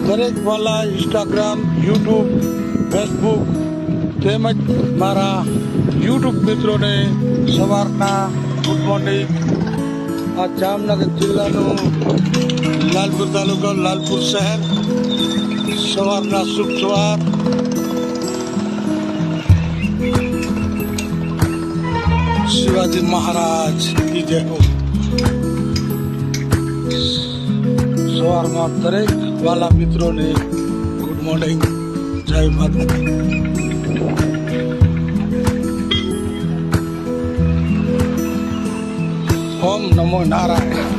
દરેક વાલા Instagram, YouTube, Facebook તેમજ મારા યુટ્યુબ મિત્રોને સવારના ગુડ મોર્નિંગ. આ જામનગર જિલ્લાનું લાલપુર તાલુકો, લાલપુર શહેર. સવારના શુભ સવાર. શિવાજી મહારાજ કી જય હો. સવારમાં દરેક વાલા મિત્રોને ગુડ મોર્નિંગ, જય માતાજી. ઓમ નમો નારાયણ.